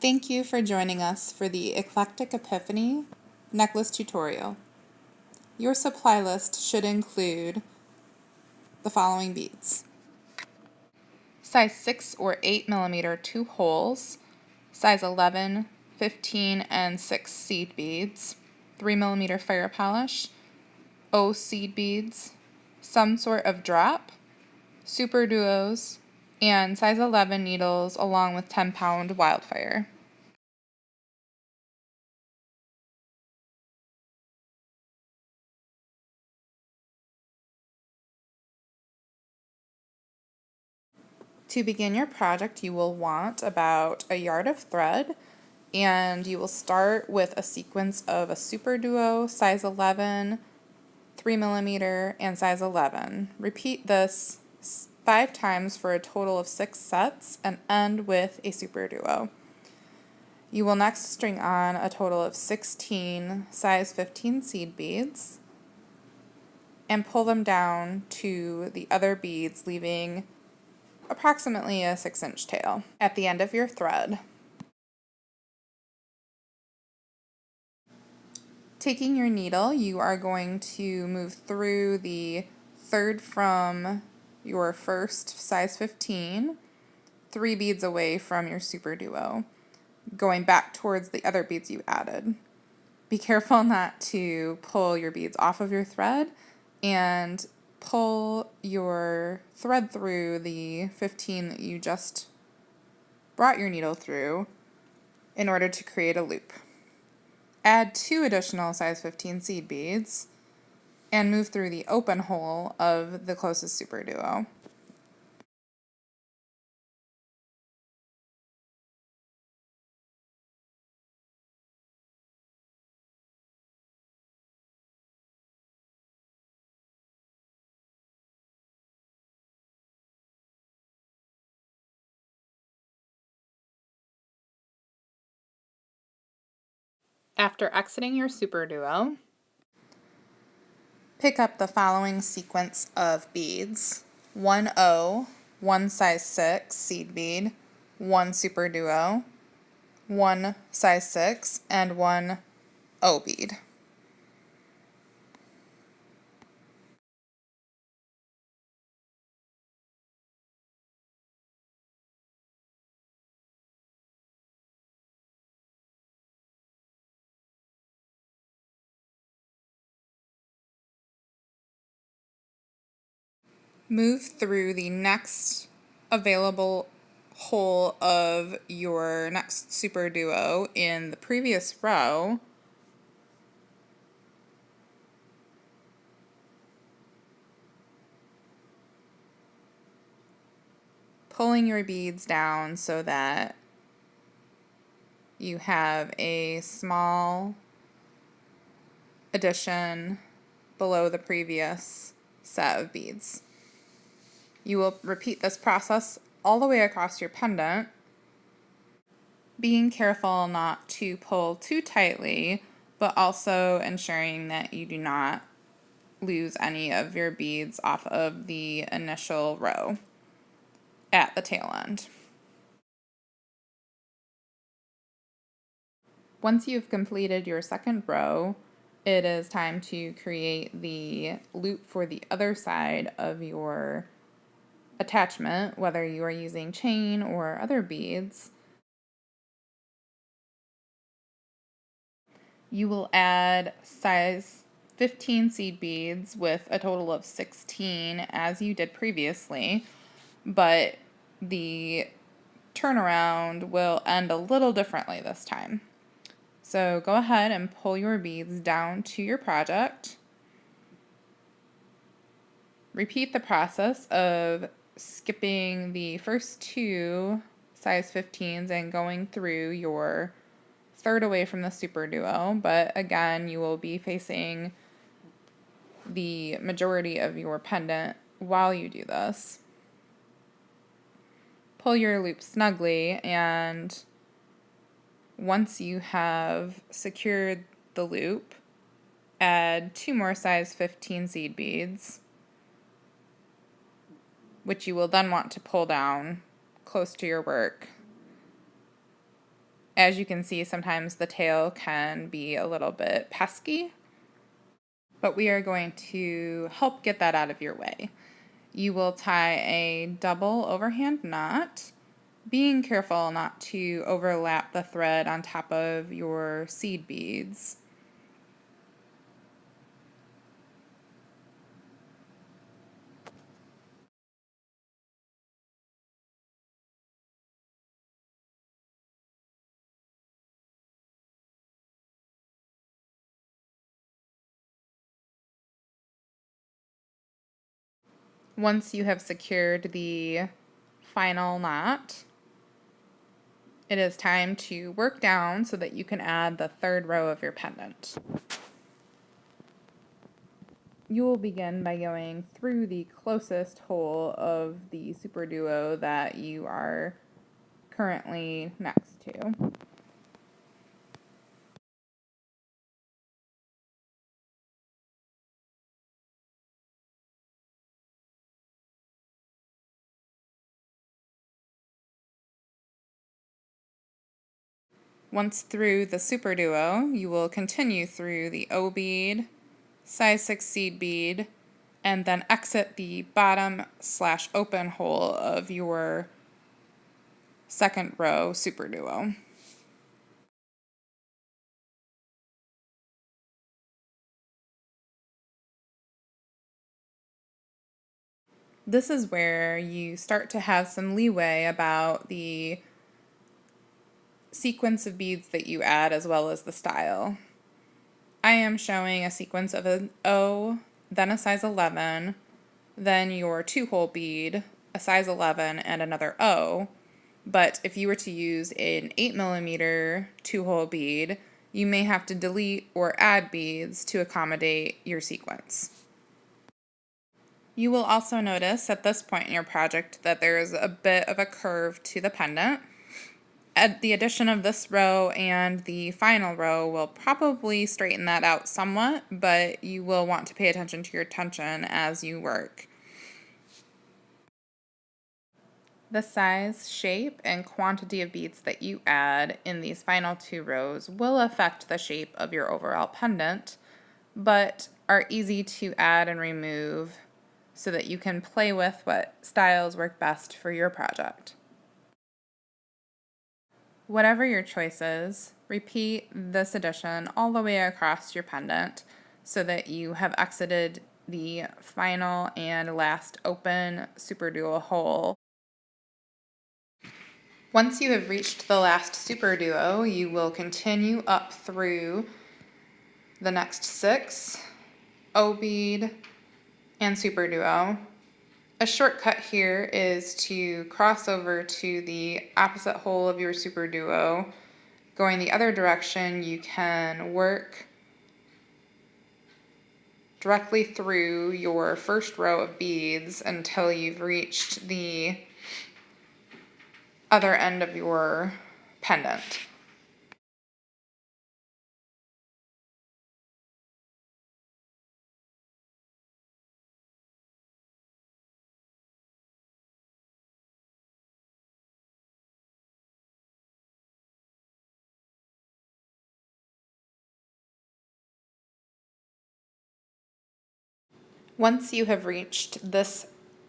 Thank you for joining us for the Eclectic Epiphany necklace tutorial. Your supply list should include the following beads. Size 6 or 8 millimeter 2 holes, size 11, 15, and 6 seed beads, 3 millimeter fire polish, O seed beads, some sort of drop, super duos, and size 11 needles along with 10-pound wildfire. To begin your project, you will want about a yard of thread, and you will start with a sequence of a super duo, size 11, 3 millimeter, and size 11. Repeat this 5 times for a total of 6 sets and end with a super duo. You will next string on a total of 16 size 15 seed beads and pull them down to the other beads, leaving approximately a 6-inch tail at the end of your thread. Taking your needle, you are going to move through the third from your first size 15, 3 beads away from your super duo, going back towards the other beads you added. Be careful not to pull your beads off of your thread and pull your thread through the 15 that you just brought your needle through in order to create a loop. Add 2 additional size 15 seed beads and move through the open hole of the closest super duo. After exiting your super duo, pick up the following sequence of beads: 1 O, 1 size 6 seed bead, 1 super duo, 1 size 6, and 1 O bead. Move through the next available hole of your next super duo in the previous row, pulling your beads down so that you have a small addition below the previous set of beads. You will repeat this process all the way across your pendant, being careful not to pull too tightly, but also ensuring that you do not lose any of your beads off of the initial row at the tail end. Once you've completed your second row, it is time to create the loop for the other side of your attachment, whether you are using chain or other beads. You will add size 15 seed beads with a total of 16 as you did previously, but the turnaround will end a little differently this time. So go ahead and pull your beads down to your project. Repeat the process of skipping the first 2 size 15s and going through your third away from the super duo, but again, you will be facing the majority of your pendant while you do this. Pull your loop snugly, and once you have secured the loop, add 2 more size 15 seed beads, which you will then want to pull down close to your work. As you can see, sometimes the tail can be a little bit pesky, but we are going to help get that out of your way. You will tie a double overhand knot, being careful not to overlap the thread on top of your seed beads. Once you have secured the final knot, it is time to work down so that you can add the third row of your pendant. You will begin by going through the closest hole of the super duo that you are currently next to. Once through the super duo, you will continue through the O bead, size 6 seed bead, and then exit the bottom/open hole of your second row super duo. This is where you start to have some leeway about the sequence of beads that you add as well as the style. I am showing a sequence of an O, then a size 11, then your 2-hole bead, a size 11, and another O. But if you were to use an 8mm 2-hole bead, you may have to delete or add beads to accommodate your sequence. You will also notice at this point in your project that there is a bit of a curve to the pendant. The addition of this row and the final row will probably straighten that out somewhat, but you will want to pay attention to your tension as you work. The size, shape, and quantity of beads that you add in these final 2 rows will affect the shape of your overall pendant, but are easy to add and remove so that you can play with what styles work best for your project. Whatever your choice is, repeat this addition all the way across your pendant so that you have exited the final and last open super duo hole. Once you have reached the last super duo, you will continue up through the next 6, O bead, and super duo. A shortcut here is to cross over to the opposite hole of your super duo. Going the other direction, you can work directly through your first row of beads until you've reached the other end of your pendant. Once you have reached this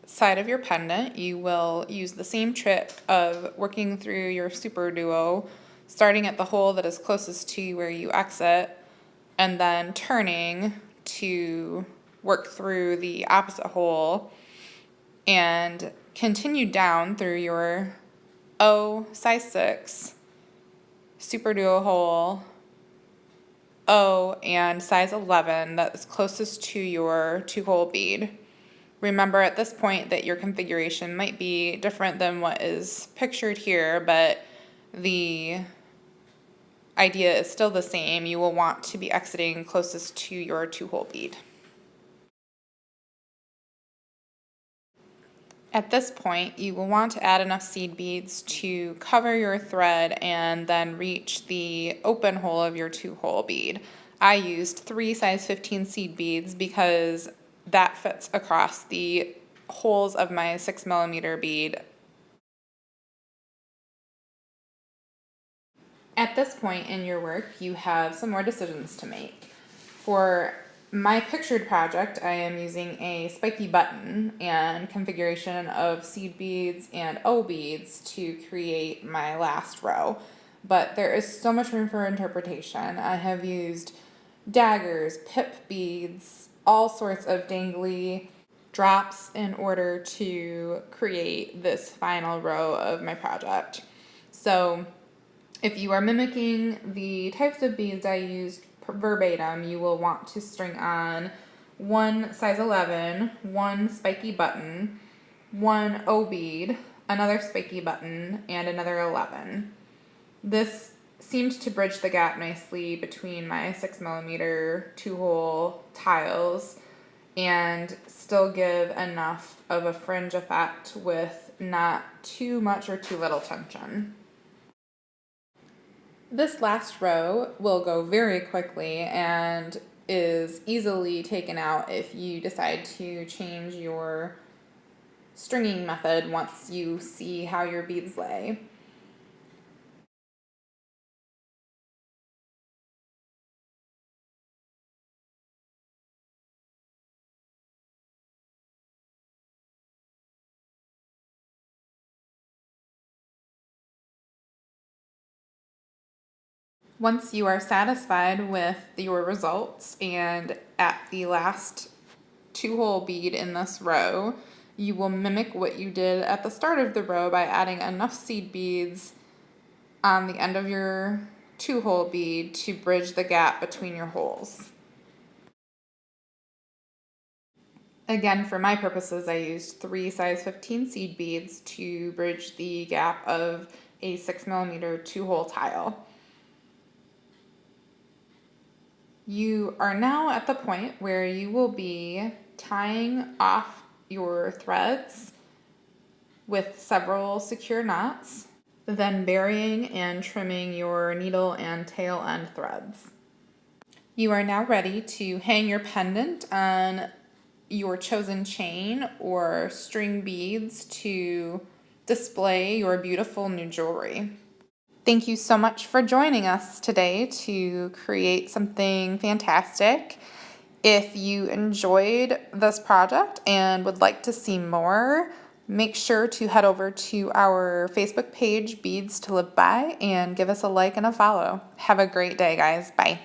side of your pendant, you will use the same trick of working through your super duo, starting at the hole that is closest to where you exit, and then turning to work through the opposite hole and continue down through your O size 6 super duo hole, O, and size 11 that is closest to your 2-hole bead. Remember at this point that your configuration might be different than what is pictured here, but the idea is still the same. You will want to be exiting closest to your 2-hole bead. At this point, you will want to add enough seed beads to cover your thread and then reach the open hole of your 2-hole bead. I used 3 size 15 seed beads because that fits across the holes of my 6mm bead. At this point in your work, you have some more decisions to make. For my pictured project, I am using a spiky button and configuration of seed beads and O beads to create my last row. But there is so much room for interpretation. I have used daggers, pip beads, all sorts of dangly drops in order to create this final row of my project. So if you are mimicking the types of beads I used verbatim, you will want to string on one size 11, one spiky button, one O bead, another spiky button, and another 11. This seemed to bridge the gap nicely between my 6mm 2-hole tiles and still give enough of a fringe effect with not too much or too little tension. This last row will go very quickly and is easily taken out if you decide to change your stringing method once you see how your beads lay. Once you are satisfied with your results and at the last 2-hole bead in this row, you will mimic what you did at the start of the row by adding enough seed beads on the end of your 2-hole bead to bridge the gap between your holes. Again, for my purposes, I used 3 size 15 seed beads to bridge the gap of a 6mm 2-hole tile. You are now at the point where you will be tying off your threads with several secure knots, then burying and trimming your needle and tail end threads. You are now ready to hang your pendant on your chosen chain or string beads to display your beautiful new jewelry. Thank you so much for joining us today to create something fantastic. If you enjoyed this project and would like to see more, make sure to head over to our Facebook page, Beads to Live By, and give us a like and a follow. Have a great day, guys. Bye.